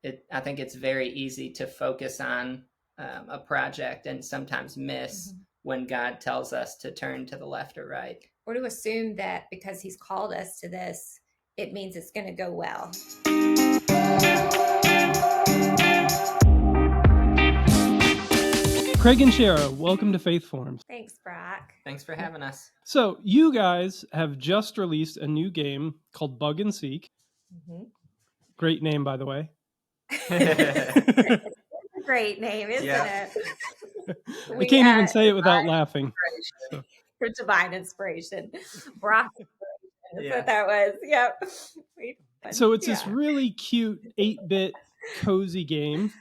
I think it's very easy to focus on a project and sometimes miss when God tells us to turn to the left or right. Or to assume that because he's called us to this, it means it's going to go well. Craig and Chera, welcome to Faith Forms. Thanks, Brock. Thanks for having us. So, you guys have just released a new game called Bug and Seek. Great name, by the way. It's a great name, isn't it? I can't even say it without laughing. So. For divine inspiration. Brock inspiration. That's what that was. Yep. So it's this really cute 8-bit cozy game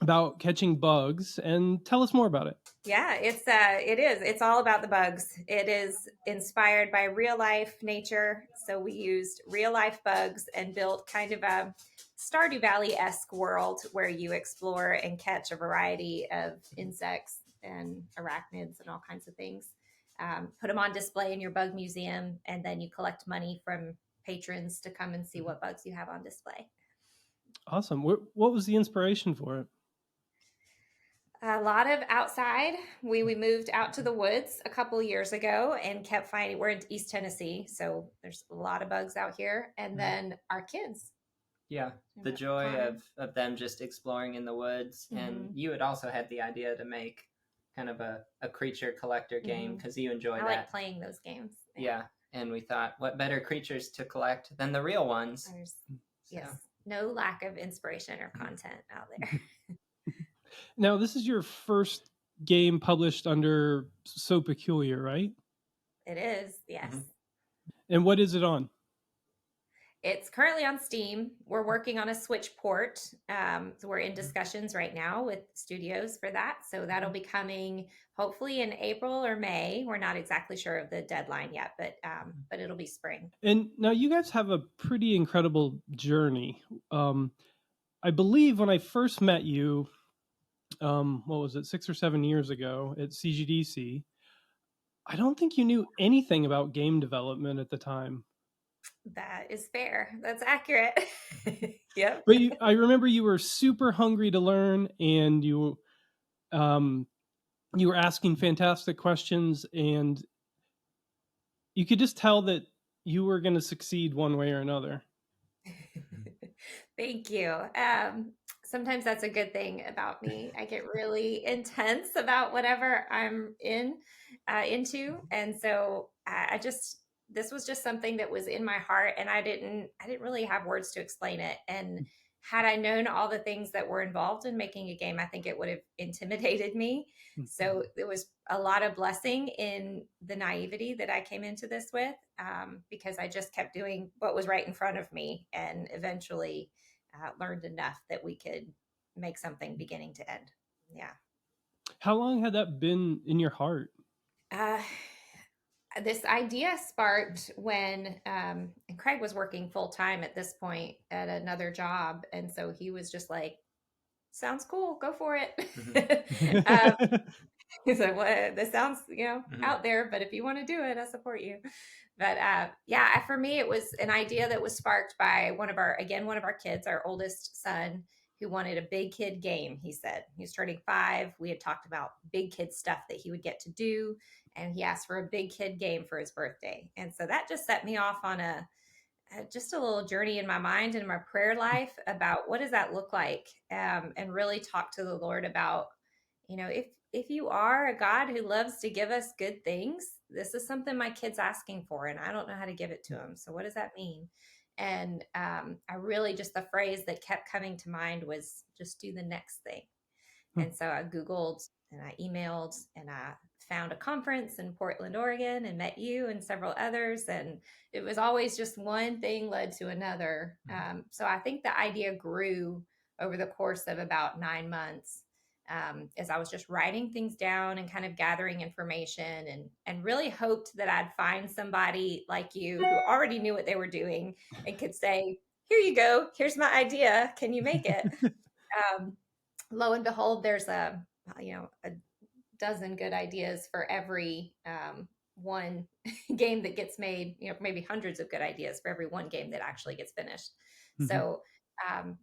about catching bugs, and tell us more about it. Yeah, it is. It's all about the bugs. It is inspired by real life nature. So we used real life bugs and built kind of a Stardew Valley-esque world where you explore and catch a variety of insects and arachnids and all kinds of things. Put them on display in your bug museum, and then you collect money from patrons to come and see what bugs you have on display. Awesome. What was the inspiration for it? A lot of outside. We moved out to the woods a couple of years ago and kept finding, we're in East Tennessee, so there's a lot of bugs out here. And then our kids. Yeah, the joy of them just exploring in the woods. And you had also had the idea to make kind of a creature collector game because you enjoy that. I like playing those games. Yeah. And we thought, what better creatures to collect than the real ones? Yes. No lack of inspiration or content out there. Now, this is your first game published under So Peculiar, right? It is, yes. And what is it on? It's currently on Steam. We're working on a Switch port. So we're in discussions right now with studios for that. So that'll be coming hopefully in April or May. We're not exactly sure of the deadline yet, but it'll be spring. And now you guys have a pretty incredible journey. I believe when I first met you, what was it, 6 or 7 years ago at CGDC, I don't think you knew anything about game development at the time. That is fair. That's accurate. Yep. But I remember you were super hungry to learn, and you were asking fantastic questions, and you could just tell that you were going to succeed one way or another. Thank you. Sometimes that's a good thing about me. I get really intense about whatever I'm into, and so this was just something that was in my heart, and I didn't really have words to explain it. And had I known all the things that were involved in making a game, I think it would have intimidated me. So there was a lot of blessing in the naivety that I came into this with, because I just kept doing what was right in front of me, and eventually learned enough that we could make something beginning to end. Yeah. How long had that been in your heart? This idea sparked when and Craig was working full time at this point at another job, and so he was just like, "Sounds cool, go for it." He said, "Well, this sounds out there, but if you want to do it, I support you." But yeah, for me, it was an idea that was sparked by one of our kids, our oldest son, who wanted a big kid game. He said he was turning 5. We had talked about big kid stuff that he would get to do, and he asked for a big kid game for his birthday. And so that just set me off on just a little journey in my mind and my prayer life about what does that look like, and really talk to the Lord about, if you are a God who loves to give us good things, this is something my kid's asking for, and I don't know how to give it to him. So what does that mean? And I really just, the phrase that kept coming to mind was just do the next thing. And so I Googled and I emailed and I found a conference in Portland, Oregon, and met you and several others. And it was always just one thing led to another. So I think the idea grew over the course of about 9 months, as I was just writing things down and kind of gathering information, and really hoped that I'd find somebody like you who already knew what they were doing and could say, "Here you go. Here's my idea. Can you make it?" Lo and behold, there's a dozen good ideas for every one game that gets made, maybe hundreds of good ideas for every one game that actually gets finished. So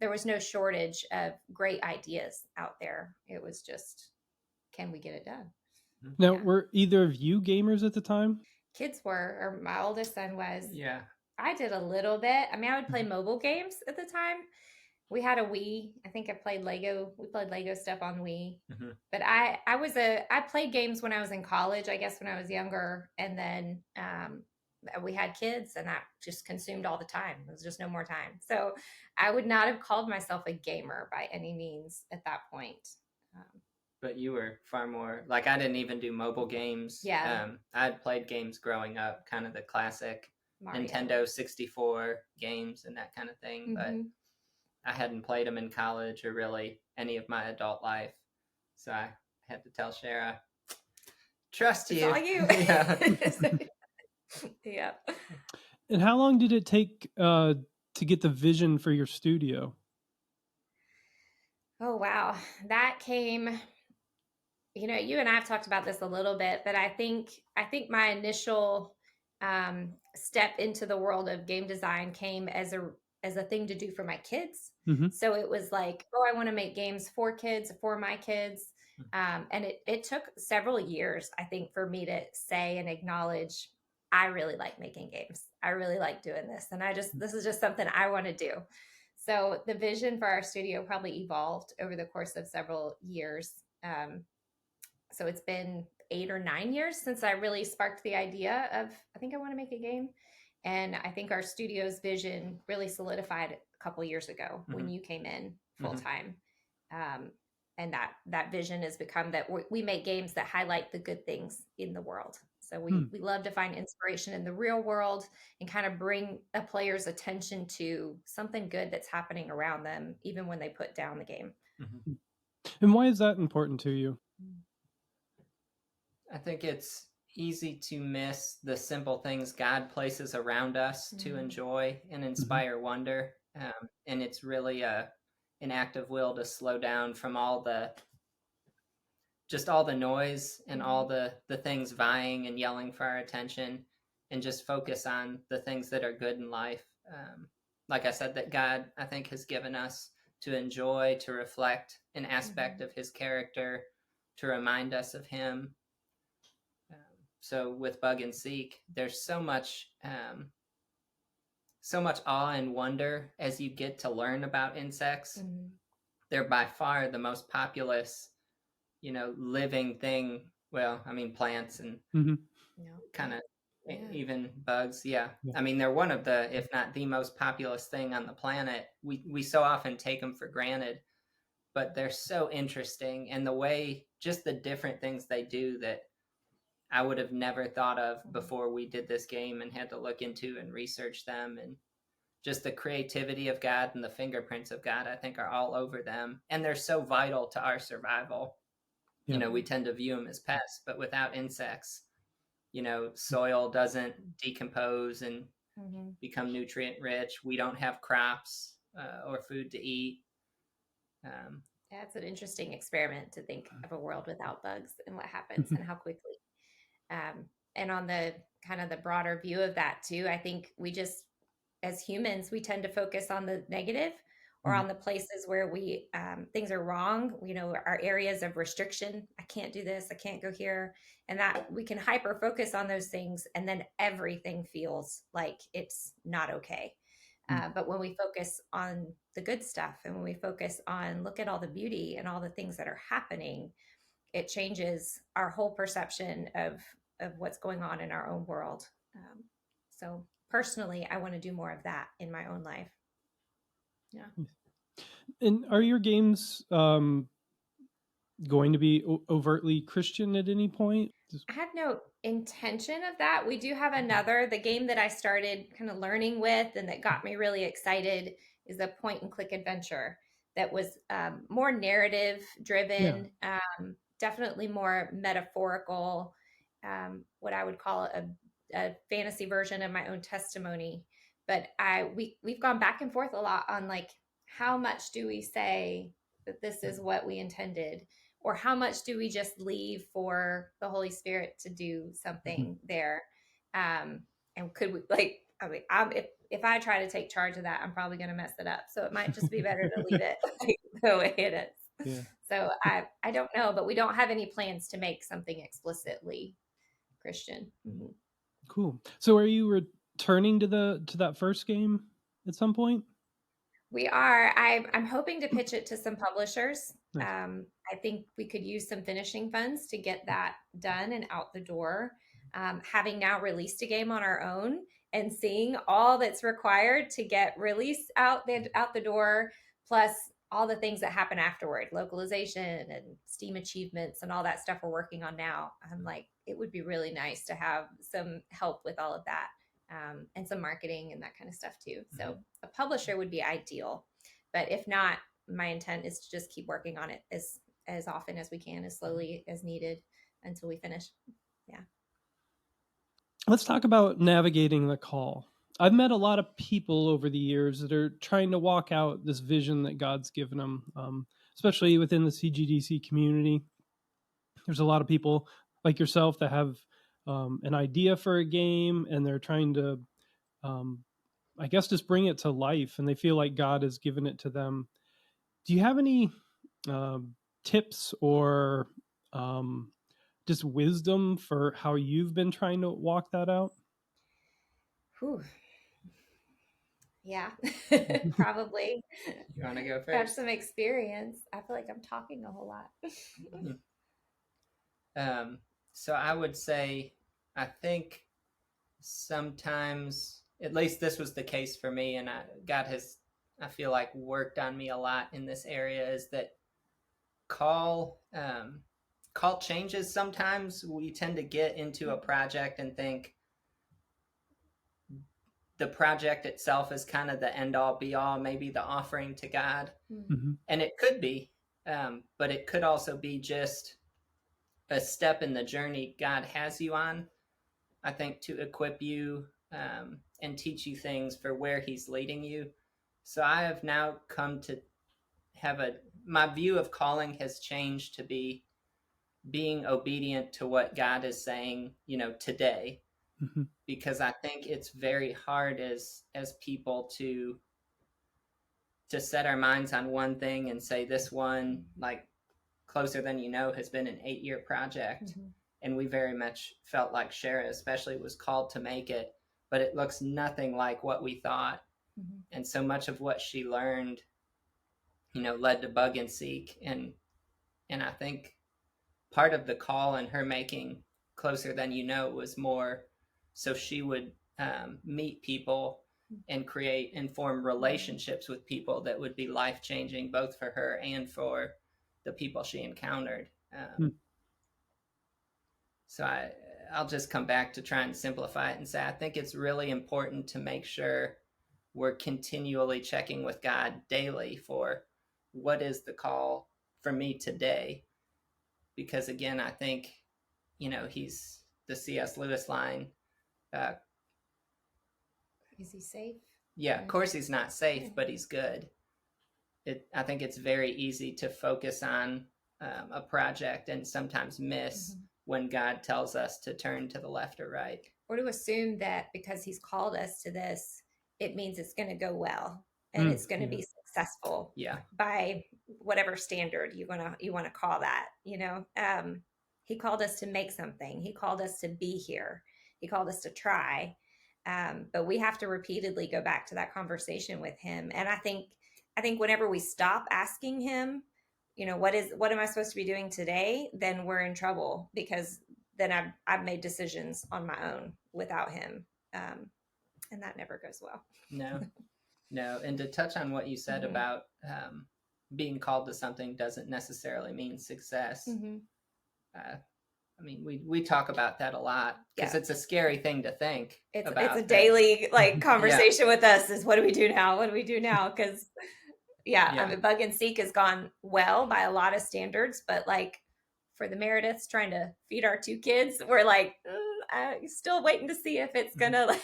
there was no shortage of great ideas out there. It was just, can we get it done? Now, were either of you gamers at the time? Kids were, or my oldest son was. Yeah. I did a little bit. I mean, I would play mobile games at the time. We had a Wii. I think I played Lego. We played Lego stuff on Wii. But I played games when I was in college, I guess when I was younger. And then we had kids and that just consumed all the time. There was just no more time. So I would not have called myself a gamer by any means at that point. But you were far more, like, I didn't even do mobile games. Yeah. I had played games growing up, kind of the classic Mario. Nintendo 64 games and that kind of thing. But I hadn't played them in college or really any of my adult life. So I had to tell Chera, trust you. It's all you. Yeah. Yeah. And how long did it take to get the vision for your studio? Oh, wow. That came, you know, you and I have talked about this a little bit, but I think my initial step into the world of game design came as a thing to do for my kids. So it was like, oh, I want to make games for kids, for my kids. And it took several years, I think, for me to say and acknowledge, I really like making games. I really like doing this. And this is just something I want to do. So the vision for our studio probably evolved over the course of several years. So it's been 8 or 9 years since I really sparked the idea of, I think I want to make a game. And I think our studio's vision really solidified a couple years ago when you came in full time. And that vision has become that we make games that highlight the good things in the world. So we love to find inspiration in the real world and kind of bring a player's attention to something good that's happening around them, even when they put down the game. And why is that important to you? I think it's easy to miss the simple things God places around us to enjoy and inspire wonder. And it's really an act of will to slow down from all the noise and all the things vying and yelling for our attention, and just focus on the things that are good in life. Like I said, that God, I think, has given us to enjoy, to reflect an aspect of his character, to remind us of him. So with Bug and Seek, there's so much awe and wonder as you get to learn about insects. They're by far the most populous, living thing. Well, I mean, plants and kind of even bugs. Yeah. I mean, they're one of the, if not the most populous thing on the planet. We so often take them for granted, but they're so interesting. And the way, just the different things they do that I would have never thought of before we did this game and had to look into and research them. And just the creativity of God and the fingerprints of God, I think, are all over them. And they're so vital to our survival. Yeah. We tend to view them as pests, but without insects, soil doesn't decompose and become nutrient rich. We don't have crops or food to eat. That's an interesting experiment to think of a world without bugs and what happens and how quickly. And on the kind of the broader view of that too, I think we just, as humans, we tend to focus on the negative or on the places where we things are wrong. Our areas of restriction. I can't do this. I can't go here. And that we can hyper focus on those things, and then everything feels like it's not okay. But when we focus on the good stuff, and when we focus on look at all the beauty and all the things that are happening, it changes our whole perception of what's going on in our own world. So personally, I want to do more of that in my own life. Yeah. And are your games going to be overtly Christian at any point? I have no intention of that. We do have the game that I started kind of learning with and that got me really excited is a point and click adventure that was more narrative driven, definitely more metaphorical, what I would call a fantasy version of my own testimony. But we've gone back and forth a lot on like, how much do we say that this is what we intended, or how much do we just leave for the Holy Spirit to do something there? And could we, like, I mean, if I try to take charge of that, I'm probably going to mess it up. So it might just be better to leave it the way it is. Yeah. So I don't know, but we don't have any plans to make something explicitly Christian. Mm-hmm. Cool. So are you returning to that first game at some point? We are. I'm hoping to pitch it to some publishers. Nice. I think we could use some finishing funds to get that done and out the door. Having now released a game on our own and seeing all that's required to get release out the door, plus all the things that happen afterward, localization and Steam achievements and all that stuff we're working on now. I'm like, it would be really nice to have some help with all of that. And some marketing and that kind of stuff too. So a publisher would be ideal, but if not, my intent is to just keep working on it as often as we can, as slowly as needed until we finish. Yeah. Let's talk about navigating the call. I've met a lot of people over the years that are trying to walk out this vision that God's given them, especially within the CGDC community. There's a lot of people like yourself that have an idea for a game, and they're trying to, I guess, just bring it to life, and they feel like God has given it to them. Do you have any tips or just wisdom for how you've been trying to walk that out? Whew. Yeah, probably. You want to go first? Have some experience. I feel like I'm talking a whole lot. So I would say, I think sometimes, at least this was the case for me, and God has, I feel like, worked on me a lot in this area, is that call changes. Sometimes we tend to get into a project and think the project itself is kind of the end all be all, maybe the offering to God. Mm-hmm. And it could be, but it could also be just a step in the journey God has you on, I think, to equip you and teach you things for where he's leading you. So I have now come to have my view of calling has changed to be being obedient to what God is saying, today. Mm-hmm. Because I think it's very hard as people to set our minds on one thing and say this one, like Closer Than You Know, has been an 8-year project. Mm-hmm. And we very much felt like Chera especially was called to make it, but it looks nothing like what we thought. Mm-hmm. And so much of what she learned, led to Bug and Seek. And I think part of the call in her making Closer Than You Know was more so she would meet people and create and form relationships with people that would be life-changing, both for her and for the people she encountered. So I'll just come back to try and simplify it and say, I think it's really important to make sure we're continually checking with God daily for what is the call for me today. Because again, I think, he's the C.S. Lewis line. Is he safe? Yeah, of course he's not safe, but he's good. I think it's very easy to focus on a project and sometimes miss when God tells us to turn to the left or right. Or to assume that because he's called us to this, it means it's going to go well and it's going to be successful by whatever standard you want to call that. He called us to make something. He called us to be here. He called us to try. But we have to repeatedly go back to that conversation with him. And I think whenever we stop asking him, what am I supposed to be doing today? Then we're in trouble, because then I've made decisions on my own without him. And that never goes well. No. And to touch on what you said about being called to something doesn't necessarily mean success. We talk about that a lot because it's a scary thing to think. It's a daily conversation with us is, what do we do now? What do we do now? Because Bug and Seek has gone well by a lot of standards, but for the Merediths trying to feed our 2 kids, we're still waiting to see if it's gonna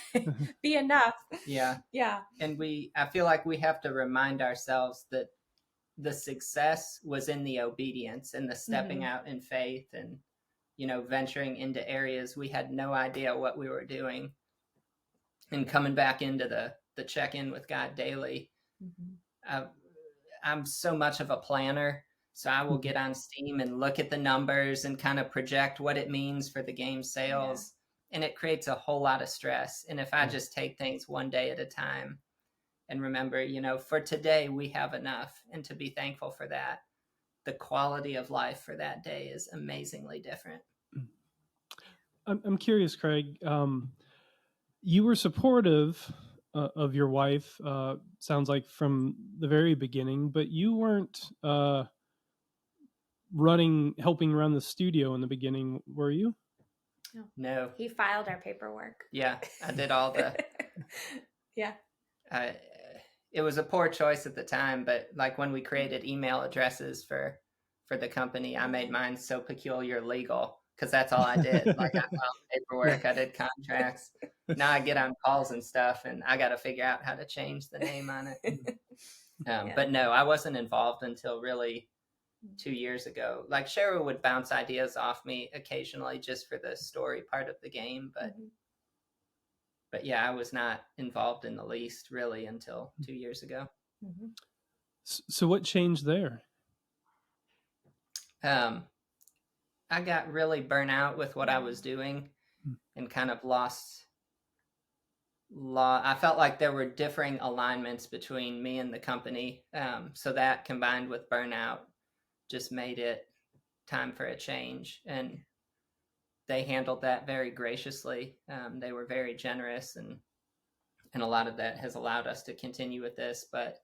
be enough. Yeah. And I feel like we have to remind ourselves that the success was in the obedience and the stepping out in faith and venturing into areas we had no idea what we were doing. and coming back into the check-in with God daily. I'm so much of a planner, so I will get on Steam and look at the numbers and kind of project what it means for the game sales. And it creates a whole lot of stress. And if I just take things one day at a time and remember, for today we have enough, and to be thankful for that, the quality of life for that day is amazingly different. I'm curious, Craig. You were supportive of your wife, sounds like from the very beginning, but you weren't helping run the studio in the beginning, were you? No. He filed our paperwork. Yeah, I did all the... Yeah. It was a poor choice at the time, but like when we created email addresses for the company, I made mine so peculiar legal, because that's all I did. Like I filed paperwork, I did contracts. Now I get on calls and stuff, and I got to figure out how to change the name on it. But no, I wasn't involved until really 2 years ago. Like Chera would bounce ideas off me occasionally just for the story part of the game, but yeah, I was not involved in the least really until 2 years ago. So what changed there? I got really burnt out with what I was doing and kind of lost. I felt like there were differing alignments between me and the company. So that combined with burnout just made it time for a change. And they handled that very graciously. They were very generous, and a lot of that has allowed us to continue with this. But,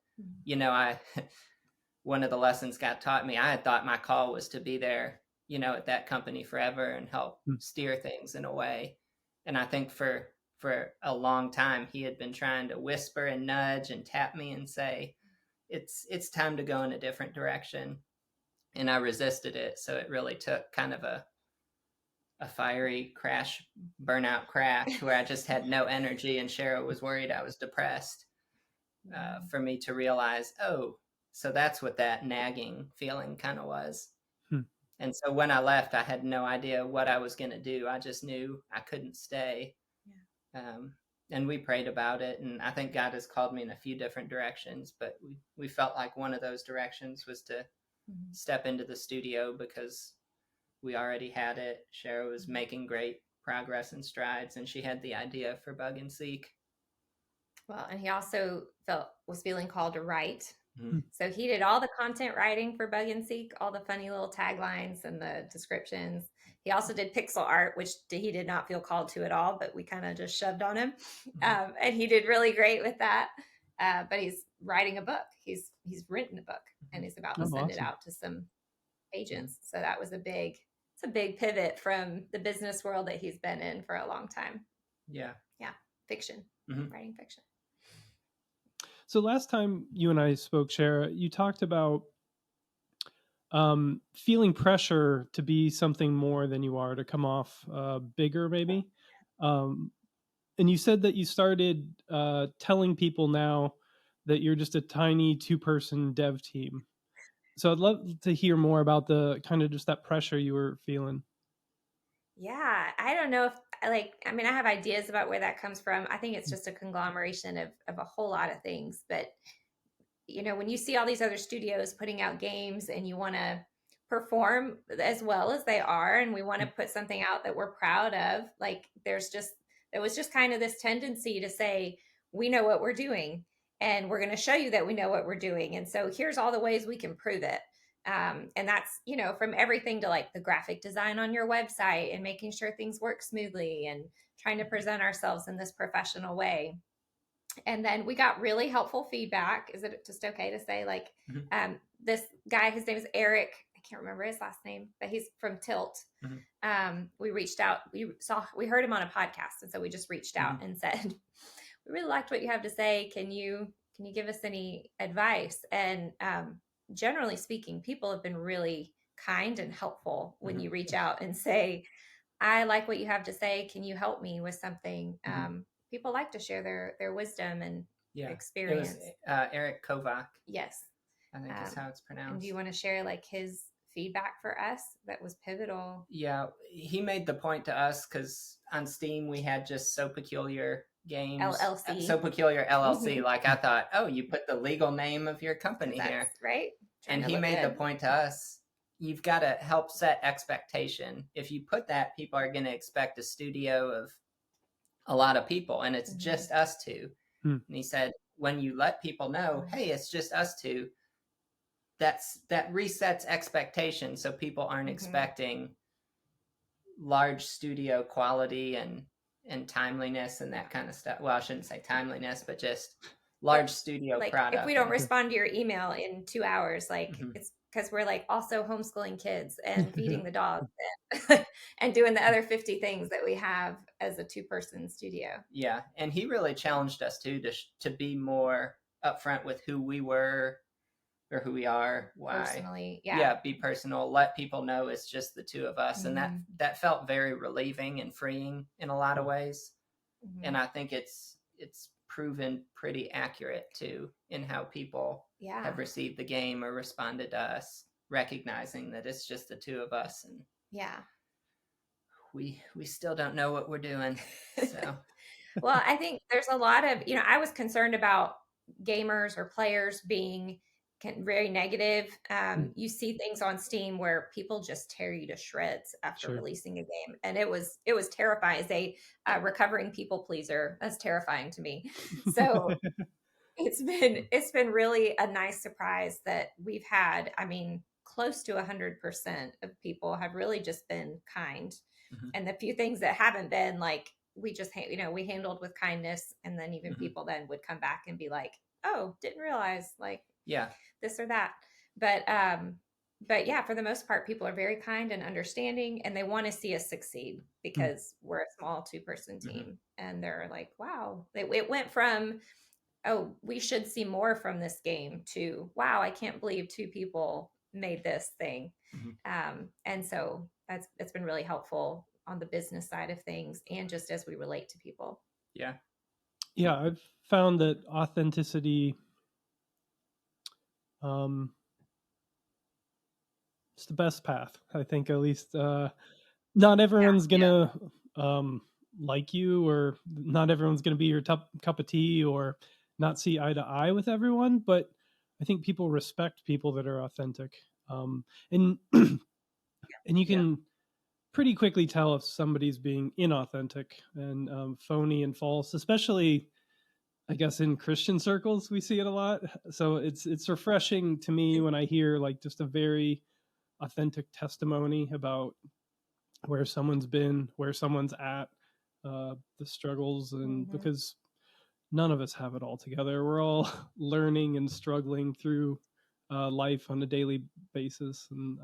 one of the lessons God taught me, I had thought my call was to be there, at that company forever and help steer things in a way. And I think for a long time, he had been trying to whisper and nudge and tap me and say, it's time to go in a different direction. And I resisted it. So it really took kind of a fiery burnout crash where I just had no energy, and Chera was worried I was depressed, for me to realize, so that's what that nagging feeling kind of was. And so when I left, I had no idea what I was going to do. I just knew I couldn't stay. And we prayed about it. And I think God has called me in a few different directions, but we felt like one of those directions was to step into the studio, because we already had it. Chera was making great progress and strides, and she had the idea for Bug and Seek. Well, and he also was feeling called to write. So he did all the content writing for Bug and Seek, all the funny little taglines and the descriptions. He also did pixel art, which he did not feel called to at all, but we kind of just shoved on him. And he did really great with that. But he's writing a book. He's written a book, and he's about to send it out to some agents. So that was a big pivot from the business world that he's been in for a long time. Yeah. Fiction, writing fiction. So last time you and I spoke, Chera, you talked about feeling pressure to be something more than you are, to come off bigger, maybe. And you said that you started telling people now that you're just a tiny 2-person dev team. So I'd love to hear more about the kind of just that pressure you were feeling. Yeah, I don't know if I have ideas about where that comes from. I think it's just a conglomeration of a whole lot of things. But, when you see all these other studios putting out games and you want to perform as well as they are, and we want to put something out that we're proud of, like there was just kind of this tendency to say, we know what we're doing, and we're going to show you that we know what we're doing. And so here's all the ways we can prove it. And that's, from everything to like the graphic design on your website and making sure things work smoothly and trying to present ourselves in this professional way. And then we got really helpful feedback. Is it just okay to say, like, this guy, his name is Eric. I can't remember his last name, but he's from Tilt. We reached out. We heard him on a podcast. And so we just reached out and said, we really liked what you have to say. Can you give us any advice? And, generally speaking, people have been really kind and helpful when you reach out and say, I like what you have to say. Can you help me with something? People like to share their wisdom and experience. It was Eric Kovac. Yes. I think is how it's pronounced. And do you want to share like his feedback for us that was pivotal? Yeah, he made the point to us, because on Steam we had just so peculiar Games LLC. So Peculiar LLC. Like, I thought, oh, you put the legal name of your company here, right? And he made the point to us, you've got to help set expectation. If you put that, people are going to expect a studio of a lot of people, and it's just us two. And he said, when you let people know, hey, it's just us two, that resets expectation, so people aren't expecting large studio quality and timeliness and that kind of stuff. Well, I shouldn't say timeliness, but just large studio like product. If we don't respond to your email in 2 hours, like it's because we're like also homeschooling kids and feeding the dog and doing the other 50 things that we have as a 2-person studio. Yeah, and he really challenged us too to be more upfront with who we were or who we are. Why? Personally, be personal. Let people know it's just the two of us, and that felt very relieving and freeing in a lot of ways. And I think it's proven pretty accurate too in how people have received the game or responded to us, recognizing that it's just the two of us, and we still don't know what we're doing. So well, I think there's a lot of, I was concerned about gamers or players being very negative. You see things on Steam where people just tear you to shreds after releasing a game, and it was terrifying. As a recovering people pleaser, that's terrifying to me. So it's been really a nice surprise that we've had. I mean, close to 100% of people have really just been kind, and the few things that haven't been, like, we just we handled with kindness, and then even people then would come back and be like, oh, didn't realize, like, this or that. But yeah, for the most part, people are very kind and understanding, and they want to see us succeed because we're a small 2-person team. And they're like, wow, it went from, oh, we should see more from this game, to, wow, I can't believe 2 people made this thing. And so that's been really helpful on the business side of things, and just as we relate to people. Yeah, I've found that authenticity, it's the best path. I think, at least, not everyone's gonna like you, or not everyone's gonna be your cup of tea, or not see eye to eye with everyone. But I think people respect people that are authentic, and and you can pretty quickly tell if somebody's being inauthentic and phony and false, especially, I guess, in Christian circles. We see it a lot. So it's refreshing to me when I hear, like, just a very authentic testimony about where someone's been, where someone's at, the struggles, and because none of us have it all together. We're all learning and struggling through life on a daily basis, and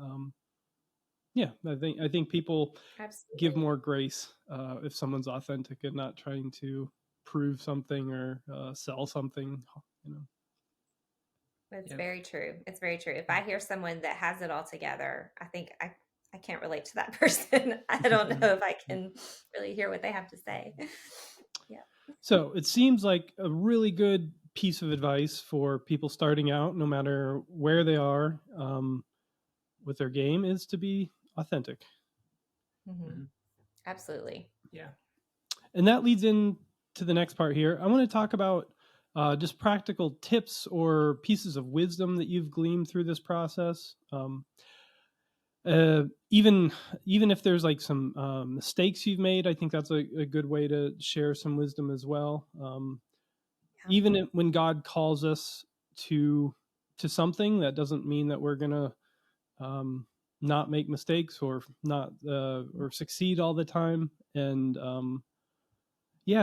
I think people give more grace if someone's authentic and not trying to prove something or sell something. It's very true. It's very true. If I hear someone that has it all together, I think I can't relate to that person. I don't know if I can really hear what they have to say. So it seems like a really good piece of advice for people starting out, no matter where they are with their game, is to be authentic. Absolutely. Yeah. And that leads into the next part here. I want to talk about just practical tips or pieces of wisdom that you've gleaned through this process. Even if there's like some mistakes you've made, I think that's a good way to share some wisdom as well. Even when God calls us to something, that doesn't mean that we're gonna not make mistakes or not or succeed all the time. And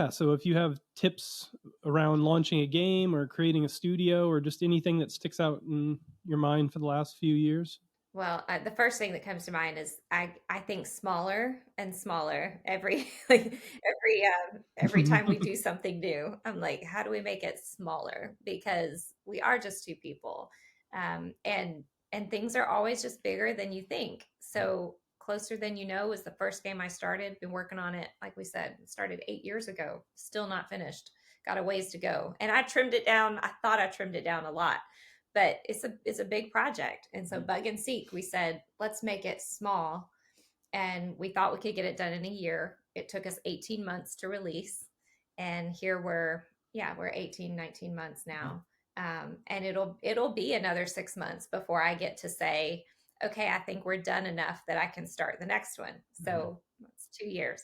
so if you have tips around launching a game or creating a studio or just anything that sticks out in your mind for the last few years. Well, the first thing that comes to mind is I think smaller and smaller every every time we do something new. I'm like, how do we make it smaller? Because we are just 2 people, and things are always just bigger than you think. So Closer Than You Know was the first game I started. Been working on it, like we said, started 8 years ago. Still not finished. Got a ways to go, and I trimmed it down. I thought I trimmed it down a lot, but it's a big project. And so Bug and Seek, we said, let's make it small. And we thought we could get it done in a year. It took us 18 months to release. And here we're 18, 19 months now. And it'll be another 6 months before I get to say, okay, I think we're done enough that I can start the next one. So it's 2 years.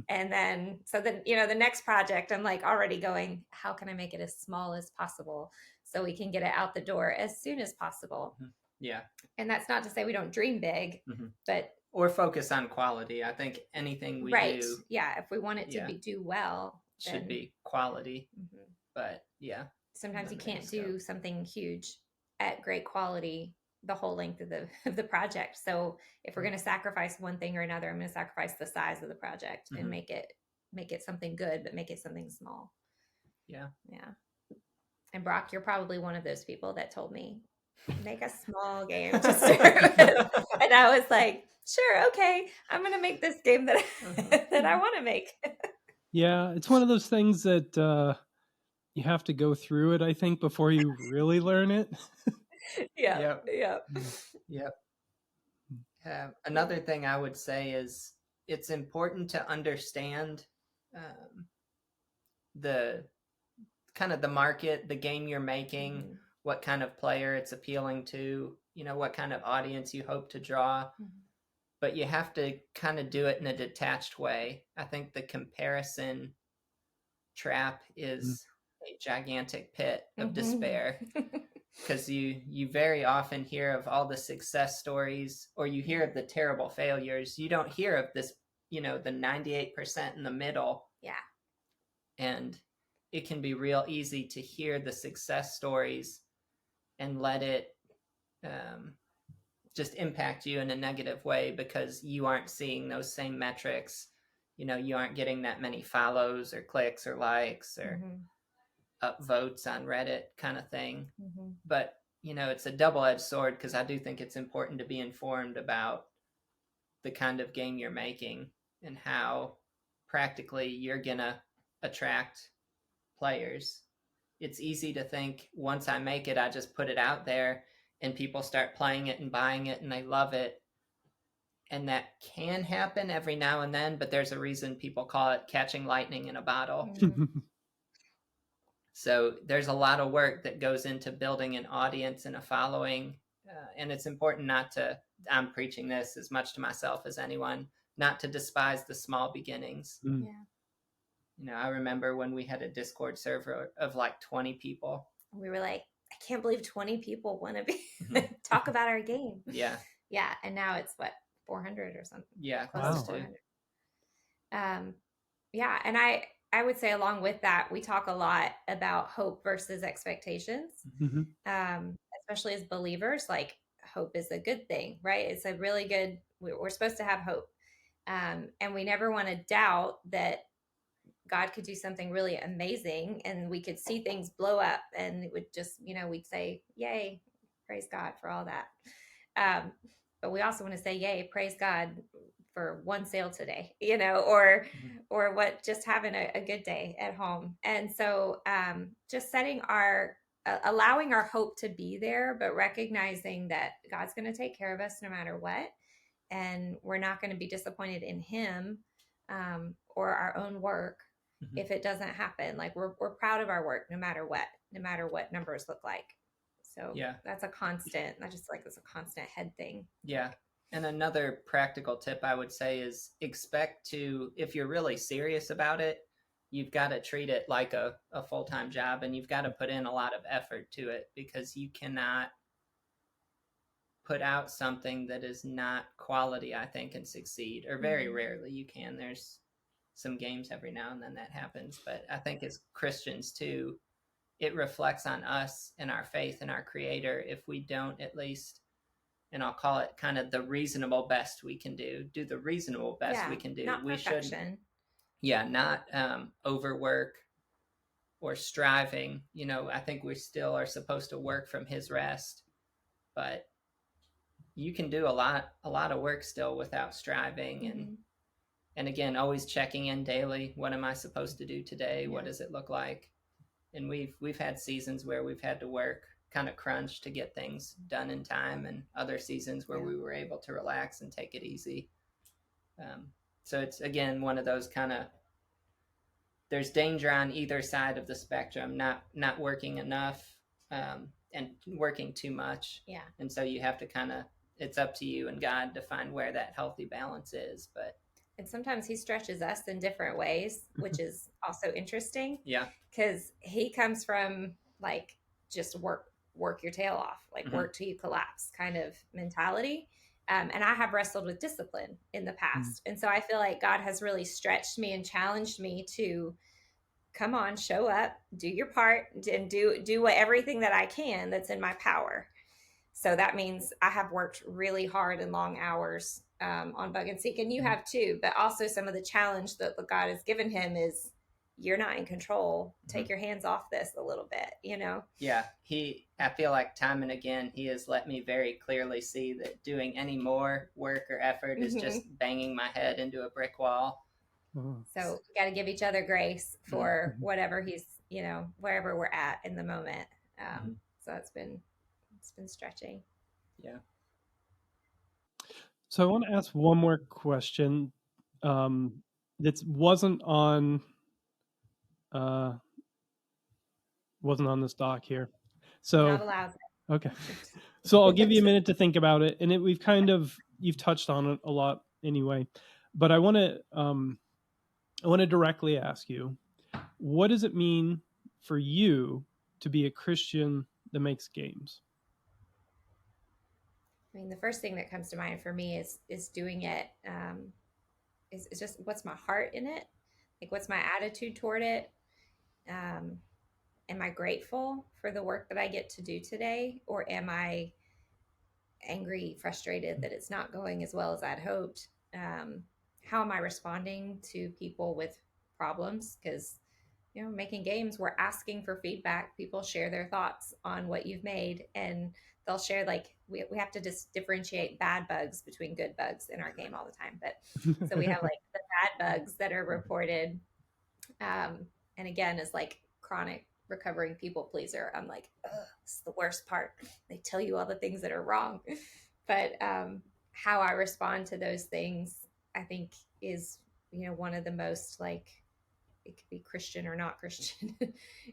And then, the next project, I'm like already going, how can I make it as small as possible so we can get it out the door as soon as possible? Yeah. And that's not to say we don't dream big, but or focus on quality. I think anything we do, if we want it to do well, should be quality. But sometimes you can't do something huge at great quality the whole length of the project. So if we're going to sacrifice one thing or another, I'm going to sacrifice the size of the project and make it something good, but make it something small. Yeah. And Brock, you're probably one of those people that told me, make a small game to start with. And I was like, sure, okay, I'm going to make this game that that I want to make. Yeah, it's one of those things that you have to go through it, I think, before you really learn it. Yeah. Another thing I would say is it's important to understand the kind of the market, the game you're making, what kind of player it's appealing to, what kind of audience you hope to draw. But you have to kind of do it in a detached way. I think the comparison trap is a gigantic pit of despair, because you very often hear of all the success stories, or you hear of the terrible failures. You don't hear of this, the 98% in the middle. Yeah. And it can be real easy to hear the success stories and let it just impact you in a negative way, because you aren't seeing those same metrics. You aren't getting that many follows or clicks or likes or upvotes on Reddit kind of thing. But, it's a double-edged sword, because I do think it's important to be informed about the kind of game you're making and how practically you're going to attract players. It's easy to think, once I make it, I just put it out there and people start playing it and buying it and they love it. And that can happen every now and then, but there's a reason people call it catching lightning in a bottle. So there's a lot of work that goes into building an audience and a following. And it's important not to, I'm preaching this as much to myself as anyone, not to despise the small beginnings. I remember when we had a Discord server of like 20 people. We were like, I can't believe 20 people want to be talk about our game. Yeah. And now it's 400 or something. Yeah, close to 400. And I would say along with that, we talk a lot about hope versus expectations, especially as believers. Like, hope is a good thing, right? It's a really good, we're supposed to have hope. And we never want to doubt that God could do something really amazing and we could see things blow up, and it would just, we'd say, yay, praise God for all that. But we also want to say, yay, praise God for one sale today, or what, just having a good day at home. And so just allowing our hope to be there, but recognizing that God's going to take care of us no matter what. And we're not going to be disappointed in him or our own work if it doesn't happen. Like, we're proud of our work no matter what numbers look like. So that's a constant. I just like it's a constant head thing. Yeah. And another practical tip I would say is expect to, if you're really serious about it, you've got to treat it like a full-time job, and you've got to put in a lot of effort to it, because you cannot put out something that is not quality, I think, and succeed. Or very rarely you can. There's some games every now and then that happens. But I think as Christians too, it reflects on us and our faith in our Creator if we don't at least, and I'll call it kind of the reasonable best we can do the reasonable best we can do. Not perfection. Not overwork or striving. I think we still are supposed to work from his rest, but you can do a lot of work still without striving. And again, always checking in daily. What am I supposed to do today? What does it look like? And we've had seasons where we've had to work kind of crunch to get things done in time, and other seasons where we were able to relax and take it easy. So it's, again, one of those kind of there's danger on either side of the spectrum, not working enough, and working too much. Yeah. And so you have to kind of, it's up to you and God to find where that healthy balance is. But and sometimes he stretches us in different ways, which is also interesting. Yeah. Because he comes from like just work your tail off, like work till you collapse kind of mentality. And I have wrestled with discipline in the past. And so I feel like God has really stretched me and challenged me to come on, show up, do your part, and do everything that I can that's in my power. So that means I have worked really hard and long hours on Bug and Seek, and you have too. But also some of the challenge that God has given him is you're not in control. Take your hands off this a little bit, you know? Yeah, I feel like time and again, he has let me very clearly see that doing any more work or effort is just banging my head into a brick wall. So we got to give each other grace for whatever he's, you know, wherever we're at in the moment. So it's been stretching. Yeah. So I want to ask one more question that wasn't on this doc here. So not allowed. Okay. So I'll give you a minute to think about it, and you've touched on it a lot anyway. But I want to directly ask you, what does it mean for you to be a Christian that makes games? I mean, the first thing that comes to mind for me is doing it. Is just what's my heart in it? Like, what's my attitude toward it? Am I grateful for the work that I get to do today, or am I angry, frustrated that it's not going as well as I'd hoped? How am I responding to people with problems? Because, you know, making games, we're asking for feedback. People share their thoughts on what you've made, and they'll share, like, we have to just differentiate bad bugs between good bugs in our game all the time. But so we have like the bad bugs that are reported. And again, as like chronic recovering people pleaser, I'm like, this is the worst part. They tell you all the things that are wrong. But how I respond to those things, I think, is, you know, one of the most, like, it could be Christian or not Christian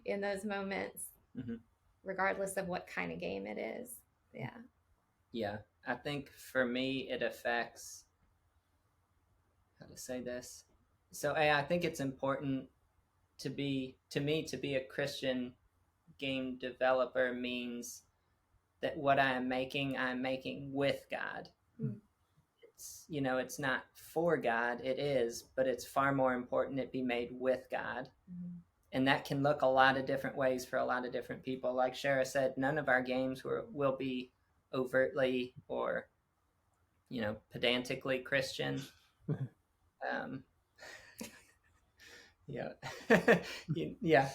in those moments, regardless of what kind of game it is. Yeah. Yeah. I think for me, it affects, how to say this. So I think it's important to be a Christian game developer means that what I'm making with God. It's, you know, it's not for God, it is, but it's far more important it be made with God. And that can look a lot of different ways for a lot of different people. Like Chera said, none of our games will be overtly or, you know, pedantically Christian. Yeah. Yeah.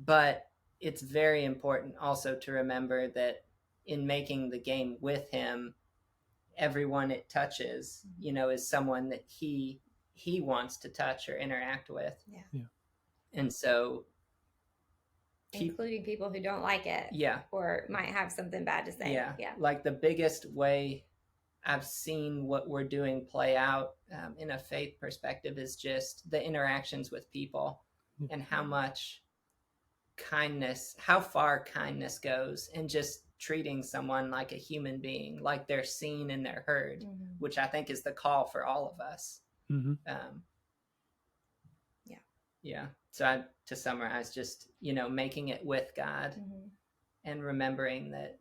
But it's very important also to remember that in making the game with him, everyone it touches, you know, is someone that he wants to touch or interact with. Yeah. And so including people who don't like it. Yeah. Or might have something bad to say. Yeah. Like the biggest way I've seen what we're doing play out in a faith perspective is just the interactions with people and how much kindness, how far kindness goes, and just treating someone like a human being, like they're seen and they're heard, which I think is the call for all of us. Yeah. So to summarize, just, you know, making it with God and remembering that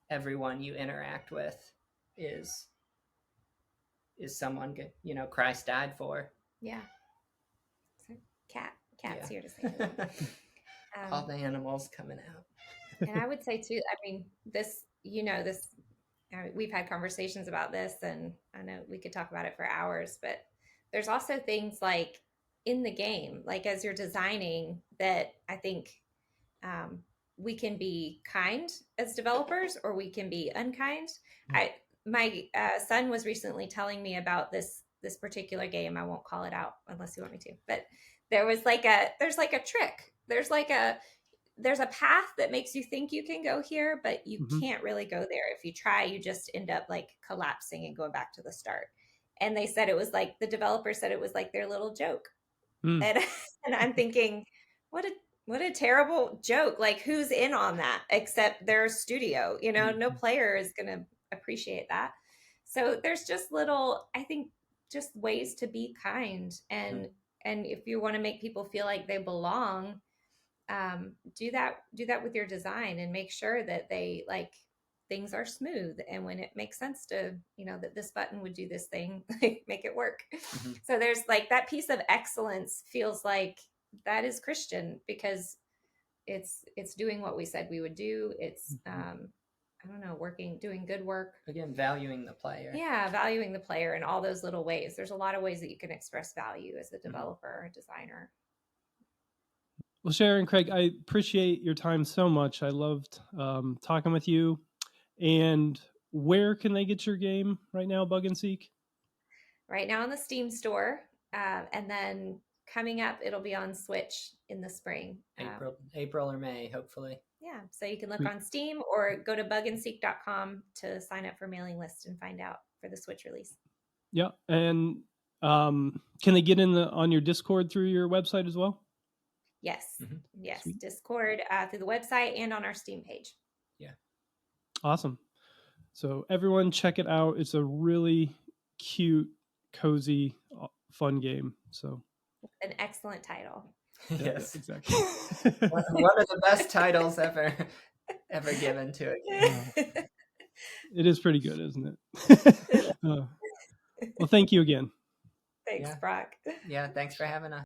everyone you interact with is someone good, you know, Christ died for. Yeah. So cat's here to say all the animals coming out. And I would say too, I mean, this, you know, we've had conversations about this, and I know we could talk about it for hours, but there's also things like in the game, like as you're designing, that I think we can be kind as developers, or we can be unkind. My son was recently telling me about this particular game. I won't call it out unless you want me to, but there's like a trick. There's a path that makes you think you can go here, but you can't really go there. If you try, you just end up like collapsing and going back to the start. And they said it was like, the developer said it was like their little joke. Mm. And I'm thinking, what a terrible joke. Like, who's in on that except their studio? You know, no player is going to appreciate that. So there's just little, I think, just ways to be kind. And if you want to make people feel like they belong, do that with your design, and make sure that they like things are smooth, and when it makes sense to, you know, that this button would do this thing, like, make it work. So there's like that piece of excellence feels like that is Christian, because it's doing what we said we would do. It's I don't know, doing good work. Again, valuing the player. Yeah, valuing the player in all those little ways. There's a lot of ways that you can express value as a developer or a designer. Well, Chera and Craig, I appreciate your time so much. I loved talking with you. And where can they get your game right now, Bug and Seek? Right now on the Steam store, and then coming up, it'll be on Switch in the spring. April or May, hopefully. Yeah, so you can look on Steam or go to bugandseek.com to sign up for mailing list and find out for the Switch release. Yeah, and can they get on your Discord through your website as well? Yes, yes, sweet. Discord through the website and on our Steam page. Yeah. Awesome. So everyone check it out. It's a really cute, cozy, fun game. So an excellent title. Yes, exactly. one of the best titles ever given to it. It is pretty good, isn't it? Well, thank you again. Thanks, Brock. Yeah, thanks for having us.